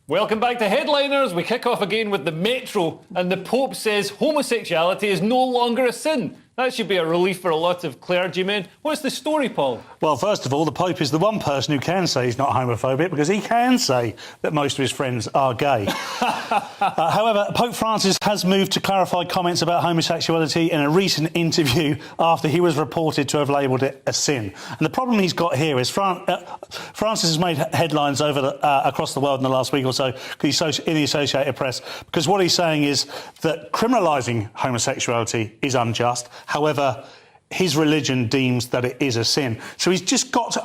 Welcome back to Headliners. We kick off again with the Metro, and the Pope says homosexuality is no longer a sin. That should be a relief for a lot of clergymen. What's the story, Paul? Well, first of all, the Pope is the one person who can say he's not homophobic because he can say that most of his friends are gay. However, Pope Francis has moved to clarify comments about homosexuality in a recent interview after he was reported to have labelled it a sin. And the problem he's got here is Francis has made headlines across the world in the last week or so in the Associated Press because what he's saying is that criminalising homosexuality is unjust. However, his religion deems that it is a sin. So he's just got to...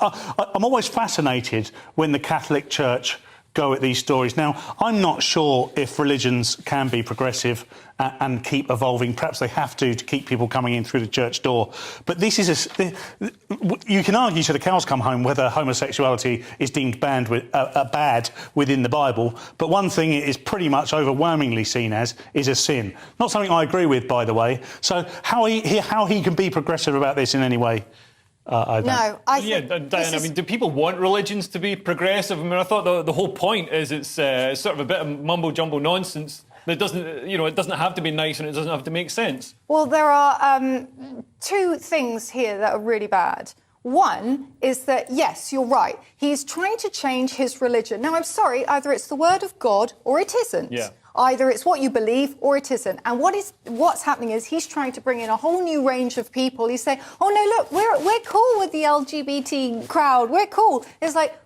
I'm always fascinated when the Catholic Church go at these stories. Now, I'm not sure if religions can be progressive and keep evolving. Perhaps they have to keep people coming in through the church door. But this is you can argue till the cows come home whether homosexuality is deemed bad within the Bible. But one thing it is pretty much overwhelmingly seen as is a sin. Not something I agree with, by the way. So how he can be progressive about this in any way? I think Diane, I mean, do people want religions to be progressive? I mean, I thought the whole point is it's sort of a bit of mumbo-jumbo nonsense that doesn't, you know, it doesn't have to be nice and it doesn't have to make sense. Well, there are two things here that are really bad. One is that, yes, you're right, he's trying to change his religion. Now, I'm sorry, either it's the word of God or it isn't. Yeah. Either it's what you believe or it isn't. And what's happening is he's trying to bring in a whole new range of people. He's saying, oh, no, look, we're cool with the LGBT crowd. We're cool. It's like,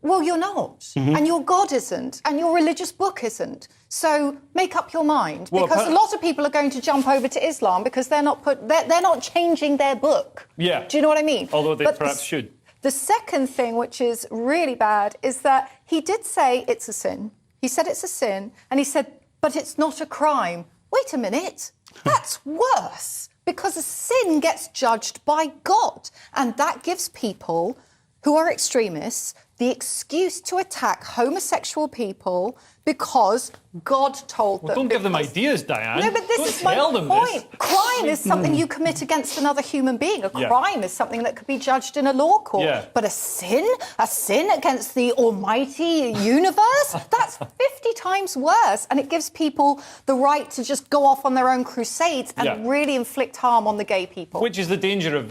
well, you're not. Mm-hmm. And your God isn't. And your religious book isn't. So make up your mind. Well, because a lot of people are going to jump over to Islam because they're not changing their book. Yeah. Do you know what I mean? Although they perhaps should. The second thing, which is really bad, is that he did say it's a sin. He said it's a sin, and he said, but it's not a crime. Wait a minute, that's worse, because a sin gets judged by God, and that gives people who are extremists the excuse to attack homosexual people because God told them. Well, don't give them ideas, Diane. No, but this is my point. Crime is something you commit against another human being. A crime is something that could be judged in a law court. Yeah. But a sin against the almighty universe, that's 50 times worse. And it gives people the right to just go off on their own crusades and really inflict harm on the gay people. Which is the danger of